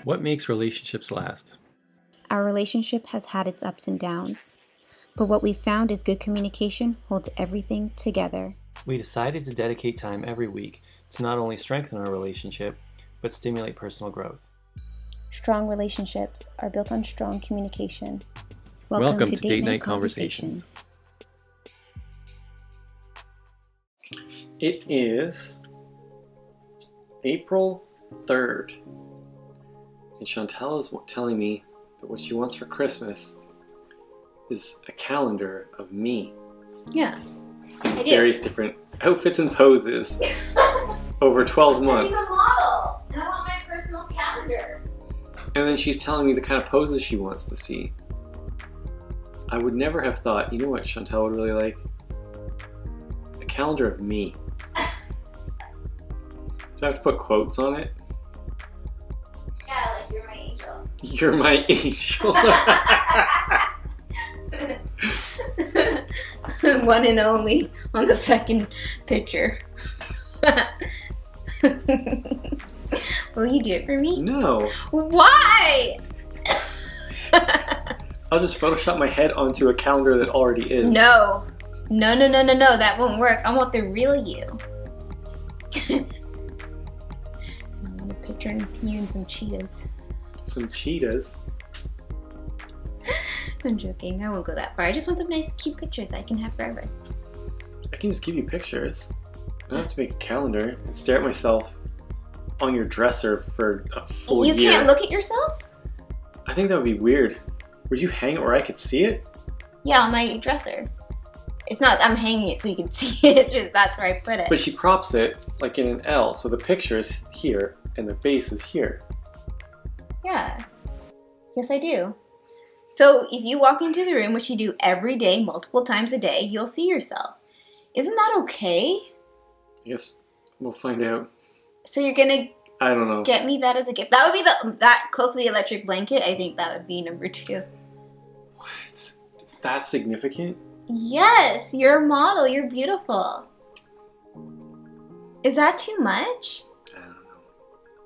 What makes relationships last? Our relationship has had its ups and downs, but what we found is good communication holds everything together. We decided to dedicate time every week to not only strengthen our relationship, but stimulate personal growth. Strong relationships are built on strong communication. Welcome to Date Night Conversations. It is April 3rd, and Chantal is telling me that what she wants for Christmas is a calendar of me. Yeah, I do. Various different outfits and poses over 12 months. I'm a model, and I want my personal calendar. And then she's telling me the kind of poses she wants to see. I would never have thought, you know what Chantal would really like? A calendar of me. Do I have to put quotes on it? Yeah, like you're my angel. You're my angel. One and only on the second picture. Will you do it for me? No. Why? I'll just Photoshop my head onto a calendar that already is. No. No, that won't work. I want the real you. I want a picture of you and some cheetahs. Some cheetahs? I'm joking. I won't go that far. I just want some nice, cute pictures I can have forever. I can just give you pictures. I don't have to make a calendar and stare at myself on your dresser for a full year. You can't look at yourself? I think that would be weird. Would you hang it where I could see it? Yeah, on my dresser. It's not, I'm hanging it so you can see it, just that's where I put it. But she props it like in an L, so the picture is here and the base is here. Yeah. Yes, I do. So if you walk into the room, which you do every day, multiple times a day, you'll see yourself. Isn't that okay? I guess we'll find out. So you're gonna I don't know. Get me that as a gift. That would be that close to the electric blanket. I think that would be number 2. What? It's that significant? Yes, you're a model. You're beautiful. Is that too much? I don't know.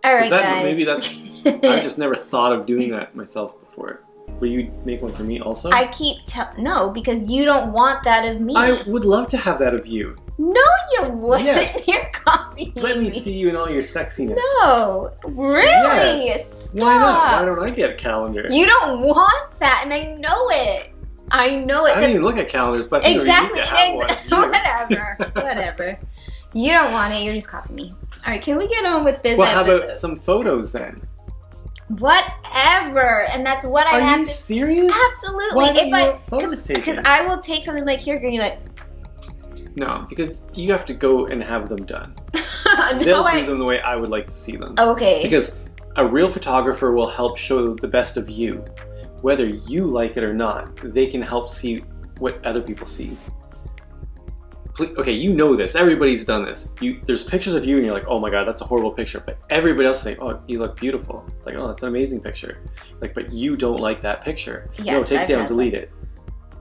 All right, guys. Maybe that's. I just never thought of doing that myself before. Will you make one for me also? I keep no, because you don't want that of me. I would love to have that of you. No, you wouldn't. Yes. You're copying Let me see you in all your sexiness. No, really? Yes. Stop. Why not? Why don't I get a calendar? You don't want that, and I know it. I know it. I don't even look at calendars, but I think exactly. you need to have one. Whatever. You don't want it. You're just copying me. All right, can we get on with business? Well, how about some photos then? Whatever, and that's what I have to. Are you serious? Absolutely. Why don't you want photos taken? Because I will take something like here, and you're like. No, because you have to go and have them done. No, They'll do them the way I would like to see them. Okay. Because a real photographer will help show the best of you. Whether you like it or not, they can help see what other people see. Okay, you know this. Everybody's done this. There's pictures of you and you're like, oh my god, that's a horrible picture. But everybody else is saying, oh, you look beautiful. Like, oh, that's an amazing picture. Like, but you don't like that picture. Yes, no, take it down, delete it.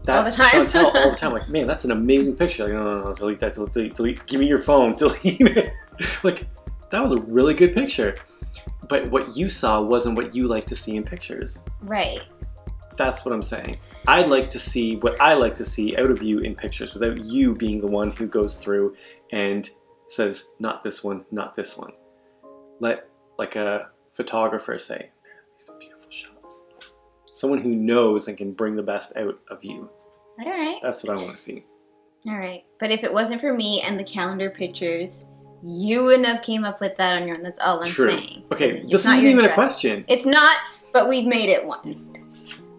That's all the time. Chantal all the time. Like, man, that's an amazing picture. Like, no, delete that, delete. Give me your phone, delete it. Like, that was a really good picture. But what you saw wasn't what you like to see in pictures. Right. That's what I'm saying. I'd like to see what I like to see out of you in pictures without you being the one who goes through and says, not this one, not this one. Let, like a photographer say, there's some beautiful shots. Someone who knows and can bring the best out of you. All right. That's what I want to see. All right. But if it wasn't for me and the calendar pictures, you wouldn't have came up with that on your own. That's all I'm saying. Okay, this isn't even a question. It's not, but we've made it one.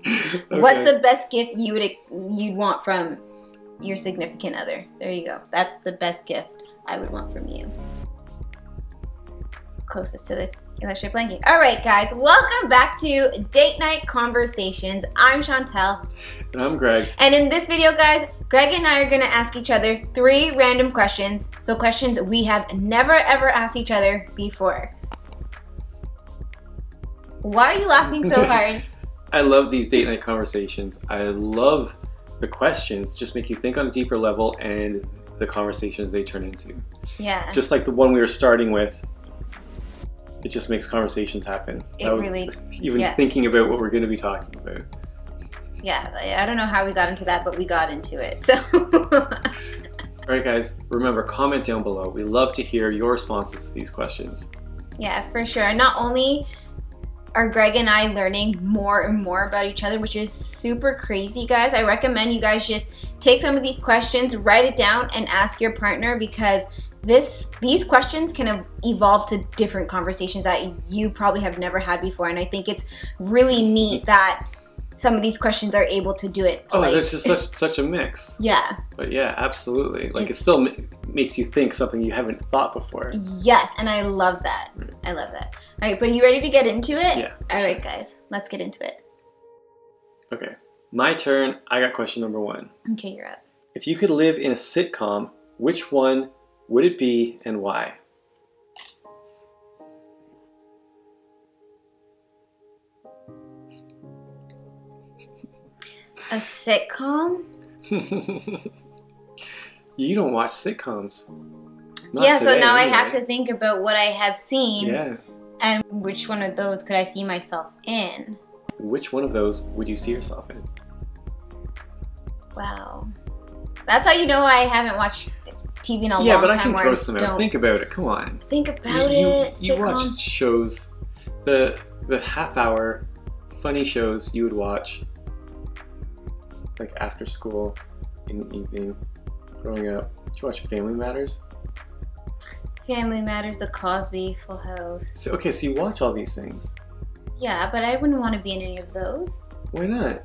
Okay. What's the best gift you'd want from your significant other? There you go. That's the best gift I would want from you. Closest to the electric blanket. All right, guys, welcome back to Date Night Conversations. I'm Chantal. And I'm Greg. And in this video, guys, Greg and I are going to ask each other 3 random questions. So questions we have never ever asked each other before. Why are you laughing so hard? I love these date night conversations. I love the questions, just make you think on a deeper level and the conversations they turn into. Yeah. Just like the one we were starting with. it just makes conversations happen. It really, even thinking about what we're going to be talking about. Yeah, I don't know how we got into that, but we got into it. So. Alright guys, remember, comment down below. We love to hear your responses to these questions. Yeah, for sure. Not only are Greg and I learning more and more about each other, which is super crazy, guys. I recommend you guys just take some of these questions, write it down, and ask your partner, because these questions can evolve to different conversations that you probably have never had before. And I think it's really neat that some of these questions are able to do it. Oh, like, it's just such a mix. Yeah. But yeah, absolutely. Like, it still makes you think something you haven't thought before. Yes, and I love that. I love that. All right, but you ready to get into it? Yeah. All right, guys, let's get into it. Okay, my turn. I got question number 1. Okay, you're up. If you could live in a sitcom, which one would it be and why? A sitcom? You don't watch sitcoms. Not yeah, today, so now anyway. I have to think about what I have seen. Yeah. And which one of those could I see myself in? Which one of those would you see yourself in? Wow. That's how you know I haven't watched TV in a long time. Yeah, but I can throw some out. Think about it. Come on. Think about it. You watch shows, the half-hour funny shows you would watch, like after school, in the evening, growing up. Did you watch Family Matters? Family Matters, The Cosby, Full House. So you watch all these things. Yeah, but I wouldn't want to be in any of those. Why not?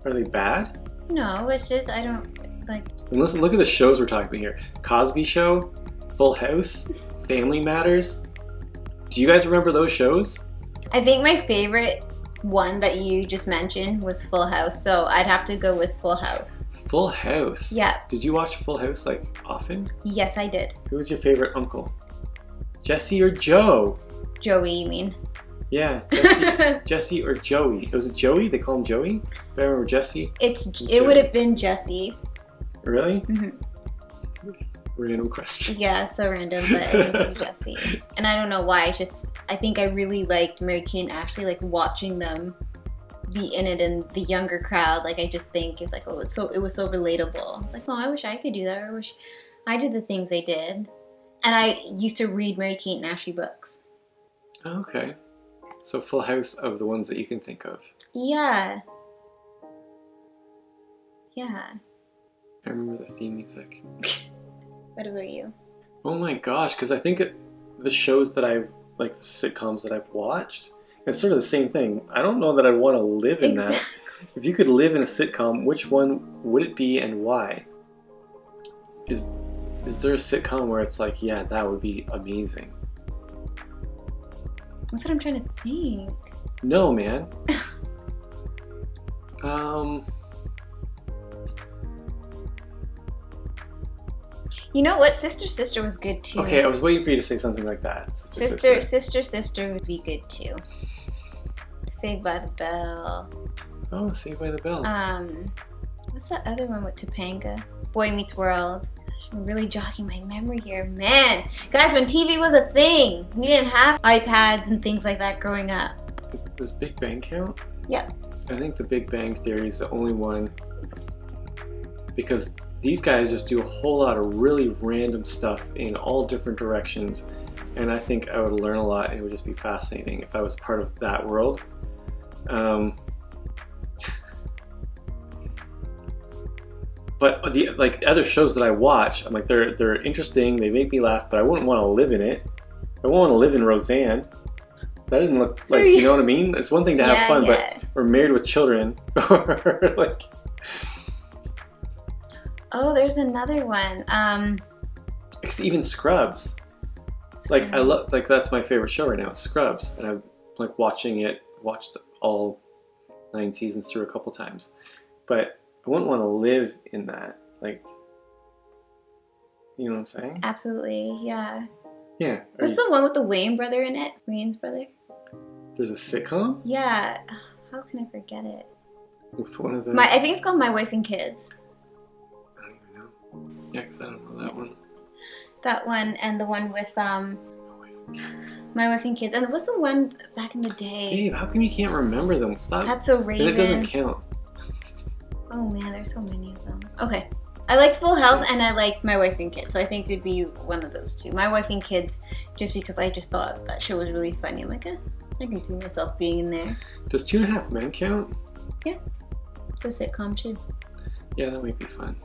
Are they bad? No, it's just I don't like. And listen, look at the shows we're talking about here. Cosby Show, Full House, Family Matters. Do you guys remember those shows? I think my favorite one that you just mentioned was Full House, so I'd have to go with Full House. Full House? Yeah. Did you watch Full House, like, often? Yes, I did. Who was your favorite uncle? Jesse or Joe? Joey, you mean? Yeah, Jesse or Joey. Was it Joey? They call him Joey? If I remember Jesse. It would have been Jesse. Really? Mm-hmm. Random question. Yeah, so random, but it would be Jesse. And I don't know why. I think I really liked Mary Kate and Ashley, like watching them be in it, and the younger crowd. Like I just think it's like, oh, it was so relatable. It's like, oh, I wish I could do that. Or I wish I did the things they did. And I used to read Mary Kate and Ashley books. Oh, okay. So Full House of the ones that you can think of. Yeah. Yeah. I remember the theme music. What about you? Oh my gosh, because I think the shows that I've, like the sitcoms that I've watched, it's sort of the same thing. I don't know that I'd want to live in that. If you could live in a sitcom, which one would it be and why? Is there a sitcom where it's like, yeah, that would be amazing? That's what I'm trying to think. No, man. You know what? Sister was good too. Okay, I was waiting for you to say something like that. Sister would be good too. Saved by the Bell. Oh, Saved by the Bell. What's that other one with Topanga? Boy Meets World. Gosh, I'm really jogging my memory here. Man, guys, when TV was a thing, we didn't have iPads and things like that growing up. Does Big Bang count? Yep. I think The Big Bang Theory is the only one, because these guys just do a whole lot of really random stuff in all different directions, and I think I would learn a lot, and it would just be fascinating if I was part of that world. But the other shows that I watch, I'm like, they're interesting, they make me laugh, but I wouldn't want to live in it. I wouldn't want to live in Roseanne. That didn't look like, you know what I mean? It's one thing to have fun, but we're Married with Children, or like. Oh, there's another one. Even Scrubs. Like I love, like that's my favorite show right now, Scrubs, and I'm like watched all 9 seasons through a couple times, but I wouldn't want to live in that. Like, you know what I'm saying? Absolutely, yeah. Yeah. What's the one with the Wayne brother in it? Wayne's brother? There's a sitcom? Yeah. How can I forget it? With one of the... I think it's called My Wife and Kids. I don't even know. Yeah, because I don't know that one. That one, and the one with, My Wife My Wife and Kids. And what's the one back in the day? Babe, how come you can't remember them? Stop. That's so Raven. Then it doesn't count. Oh man, there's so many of them. Okay. I liked Full House and I liked My Wife and Kids. So I think it'd be one of those two. My Wife and Kids, just because I just thought that show was really funny. I'm like, I can see myself being in there. Does 2.5 Men count? Yeah. It's a sitcom too. Yeah, that might be fun.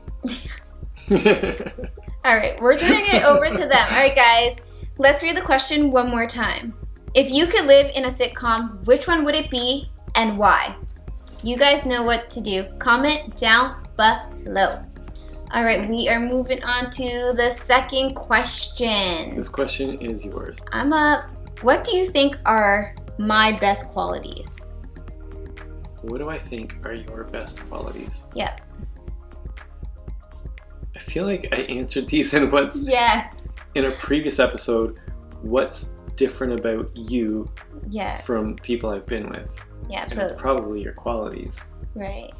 Alright, we're turning it over to them. Alright guys, let's read the question one more time. If you could live in a sitcom, which one would it be and why? You guys know what to do. Comment down below. Alright, we are moving on to the second question. This question is yours. I'm up. What do you think are my best qualities? What do I think are your best qualities? Yep. I feel like I answered these in in a previous episode. What's different about you from people I've been with? Yeah, and it's probably your qualities. Right.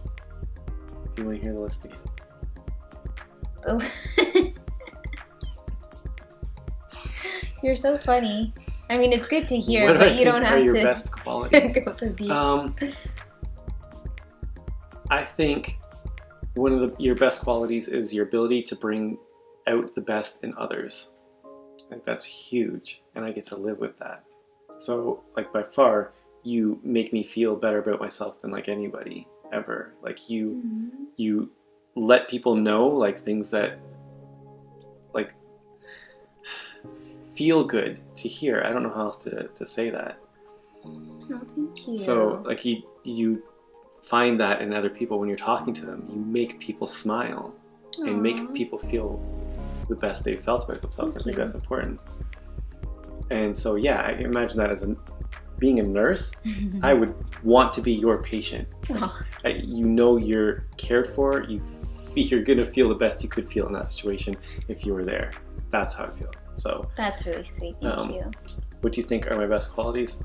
Do you want to hear the list again? Oh. You're so funny. I mean, it's good to hear, but you don't have to. What are your best qualities? Go so deep. I think one of your best qualities is your ability to bring out the best in others. I think that's huge, and I get to live with that. So, like, by far, you make me feel better about myself than like anybody ever. Like you let people know like things that like feel good to hear. I don't know how else to say that. Oh, thank you. So like you find that in other people when you're talking to them. You make people smile and make people feel the best they've felt about themselves. I think that's important. And so yeah, I imagine that as being a nurse, I would want to be your patient. You know you're cared for. You're gonna feel the best you could feel in that situation if you were there. That's how I feel. So that's really sweet. Thank you. What do you think are my best qualities?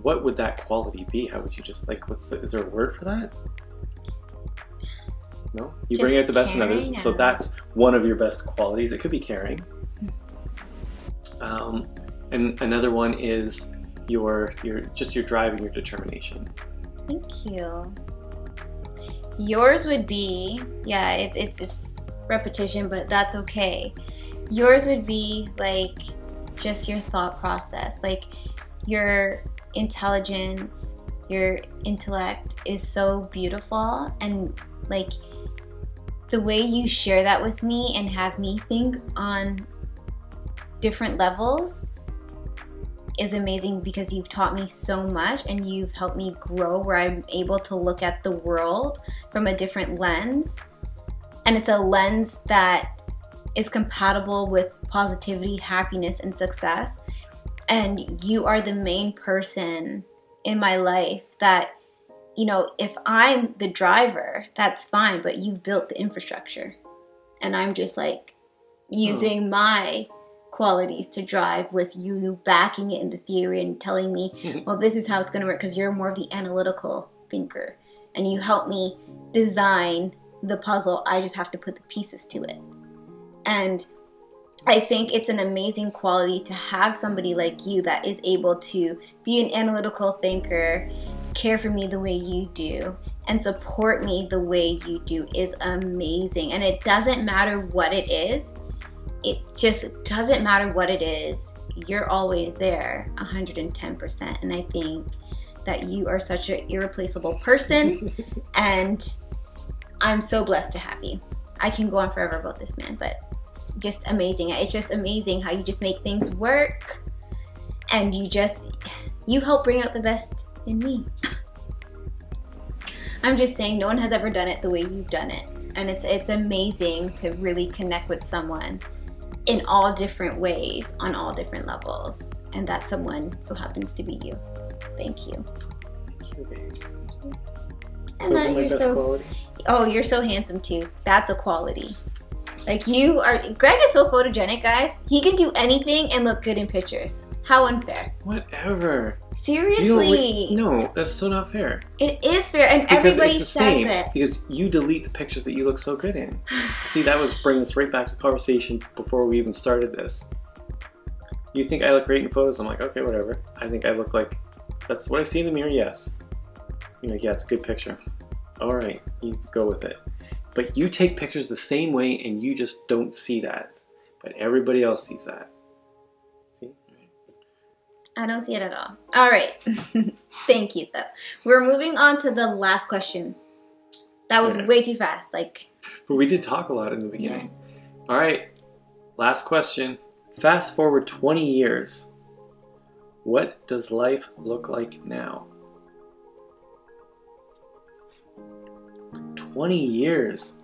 What would that quality be? How would you just like? Is there a word for that? No, you just bring out the best in others. So that's one of your best qualities. It could be caring. And another one is your drive and your determination. Thank you. Yours would be, yeah, it's repetition, but that's okay. Yours would be like just your thought process, like your intelligence, your intellect is so beautiful, and like the way you share that with me and have me think on different levels is amazing, because you've taught me so much and you've helped me grow where I'm able to look at the world from a different lens, and it's a lens that is compatible with positivity, happiness, and success. And you are the main person in my life that, you know, if I'm the driver, that's fine, but you've built the infrastructure and I'm just like using my qualities to drive with you backing it into theory and telling me, well, this is how it's going to work, because you're more of the analytical thinker and you help me design the puzzle. I just have to put the pieces to it. And I think it's an amazing quality to have somebody like you that is able to be an analytical thinker, care for me the way you do, and support me the way you do is amazing. And it doesn't matter what it is. It just doesn't matter what it is. You're always there 110%. And I think that you are such an irreplaceable person. And I'm so blessed to have you. I can go on forever about this, man, but just amazing. It's just amazing how you just make things work, and you help bring out the best in me. I'm just saying, no one has ever done it the way you've done it, and it's amazing to really connect with someone in all different ways, on all different levels, and that someone so happens to be you. Thank you. Thank you, babe. And those are my best qualities. Oh, you're so handsome too. That's a quality. Like, you are. Greg is so photogenic, guys. He can do anything and look good in pictures. How unfair. Whatever. Seriously. No, that's so not fair. It is fair, and because everybody says it. Because you delete the pictures that you look so good in. See, that was bringing us right back to the conversation before we even started this. You think I look great in photos? I'm like, okay, whatever. I think I look like, that's what I see in the mirror, yes. You're like, yeah, it's a good picture. All right, you go with it. But you take pictures the same way and you just don't see that. But everybody else sees that. See? I don't see it at all. All right. Thank you, though. We're moving on to the last question. That was way too fast. Like. But we did talk a lot in the beginning. Yeah. All right. Last question. Fast forward 20 years. What does life look like now? 20 years.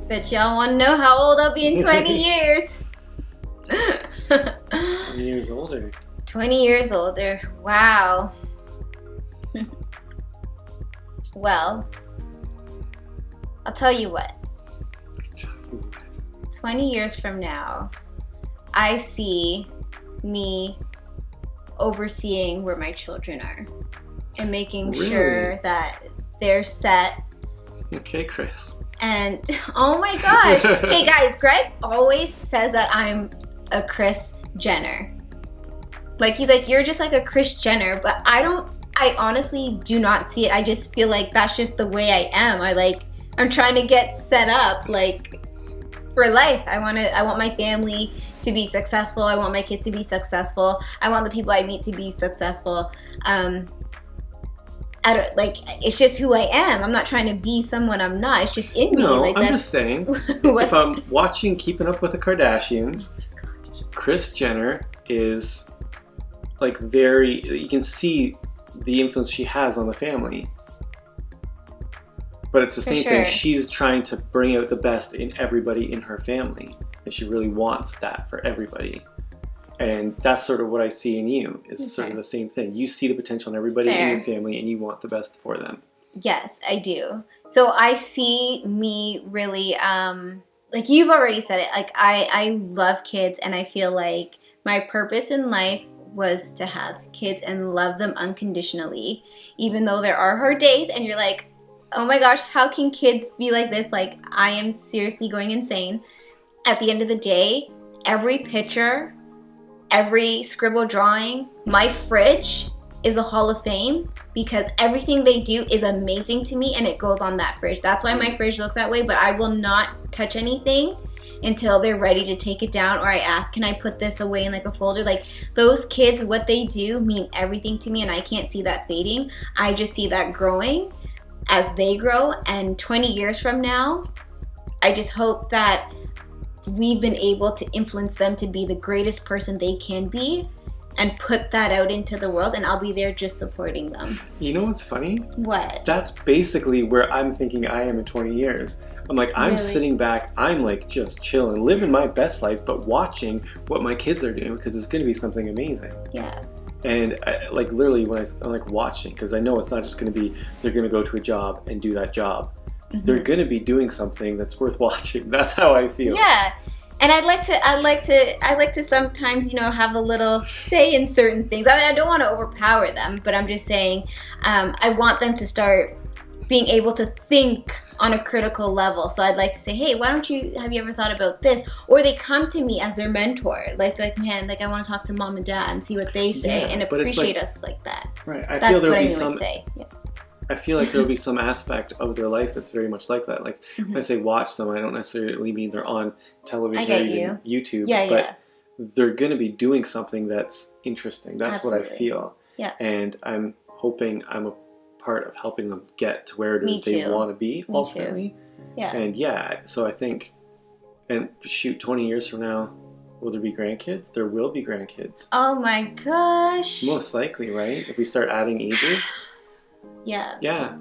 Bet y'all want to know how old I'll be in 20 years. 20 years older. 20 years older. Wow. Well, I'll tell you what. 20 years from now, I see me overseeing where my children are and making sure that they're set. Okay, Chris. And oh my gosh. Hey guys, Greg always says that I'm a Kris Jenner. Like, he's like, you're just like a Kris Jenner, but I honestly do not see it. I just feel like that's just the way I am. I'm trying to get set up like for life. I want my family to be successful. I want my kids to be successful. I want the people I meet to be successful. It's just who I am. I'm not trying to be someone I'm not. It's just in me. No, I'm just saying, if I'm watching Keeping Up with the Kardashians, Kris Jenner is like you can see the influence she has on the family. But it's the same thing. She's trying to bring out the best in everybody in her family. And she really wants that for everybody. And that's sort of what I see in you. It's sort of the same thing. You see the potential in everybody in your family and you want the best for them. Yes, I do. So I see me really, like you've already said it, like I love kids and I feel like my purpose in life was to have kids and love them unconditionally. Even though there are hard days and you're like, oh my gosh, how can kids be like this? Like, I am seriously going insane. At the end of the day, every picture, every scribble drawing, my fridge is a hall of fame because everything they do is amazing to me and it goes on that fridge. That's why my fridge looks that way, but I will not touch anything until they're ready to take it down, or I ask, can I put this away in like a folder? Like, those kids, what they do mean everything to me and I can't see that fading. I just see that growing as they grow, and 20 years from now, I just hope that we've been able to influence them to be the greatest person they can be and put that out into the world, and I'll be there just supporting them. You know what's funny? What? That's basically where I'm thinking I am in 20 years. I'm like, I'm sitting back, I'm like just chilling, living my best life, but watching what my kids are doing because it's going to be something amazing. Yeah. And like literally when I'm like watching, because I know it's not just going to be, they're going to go to a job and do that job. Mm-hmm. They're going to be doing something that's worth watching. That's how I feel. Yeah. And I'd like to sometimes, you know, have a little say in certain things. I mean, I don't want to overpower them, but I'm just saying, I want them to start being able to think on a critical level. So I'd like to say, hey, have you ever thought about this? Or they come to me as their mentor. Like man, like I want to talk to mom and dad and see what they say and appreciate us like that. Right. That's what I would say. Yeah. I feel like there'll be some aspect of their life that's very much like that. Like when I say watch them, I don't necessarily mean they're on television or even YouTube, but they're going to be doing something that's interesting. That's what I feel. Yeah. And I'm hoping I'm a part of helping them get to where it is they want to be ultimately. Yeah. And so I think, and shoot, 20 years from now, will there be grandkids? There will be grandkids. Oh my gosh. Most likely, right? If we start adding ages. Yeah. Yeah.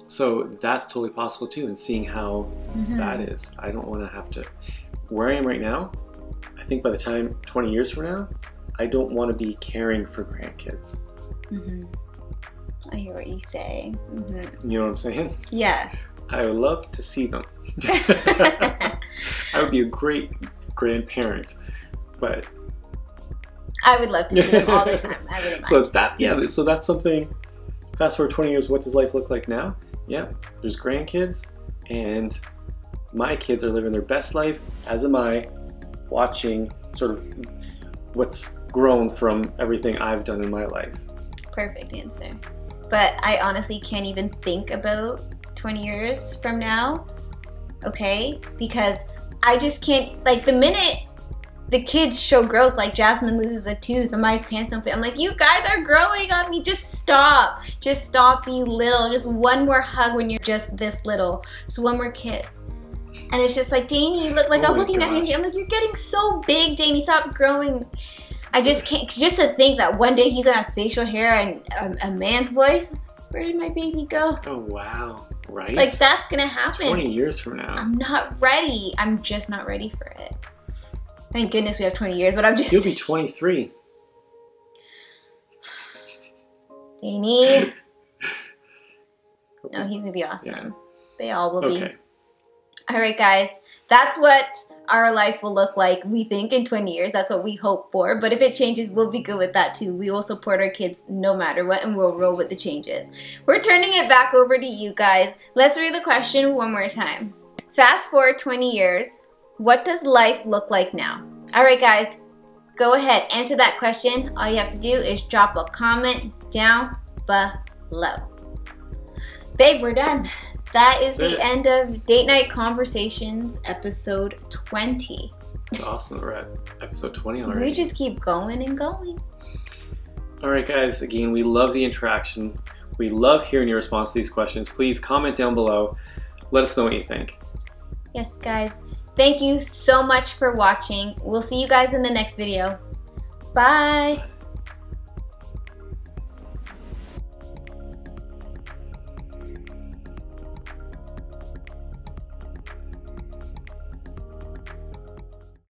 So that's totally possible too, and seeing how that is. I don't want to have to, where I am right now, I think by the time 20 years from now, I don't want to be caring for grandkids. I hear what you say. You know what I'm saying? Yeah. I would love to see them. I would be a great grandparent, but I would love to see them all the time. I wouldn't mind. So that's something. Fast forward 20 years, what does life look like now? Yeah, there's grandkids, and my kids are living their best life, as am I, watching sort of what's grown from everything I've done in my life. Perfect answer. But I honestly can't even think about 20 years from now, okay? Because I just can't, like, the minute the kids show growth, like Jasmine loses a tooth and Maya's pants don't fit, I'm like, you guys are growing on me, just stop. Just stop being little. Just one more hug when you're just this little. Just one more kiss. And it's just like, Danny, you look like, I was looking at him, I'm like, you're getting so big, Danny, stop growing. I just can't, just to think that one day he's gonna have facial hair and a man's voice. Where did my baby go? Oh, wow. Right? It's like, that's gonna happen. 20 years from now. I'm not ready. I'm just not ready for it. Thank goodness we have 20 years, but I'm just... You'll be 23. Danny. No, he's gonna be awesome. Yeah. They all will be. Okay. Alright guys, that's what our life will look like, we think, in 20 years. That's what we hope for. But if it changes, we'll be good with that too. We will support our kids no matter what, and we'll roll with the changes. We're turning it back over to you guys. Let's read the question one more time. Fast forward 20 years. What does life look like now? Alright guys, go ahead, answer that question. All you have to do is drop a comment down below. Babe, we're done. That is the end of Date Night Conversations, episode 20. That's awesome. We're at episode 20 already. We just keep going and going. Alright guys, again, we love the interaction. We love hearing your response to these questions. Please comment down below. Let us know what you think. Yes, guys. Thank you so much for watching. We'll see you guys in the next video. Bye.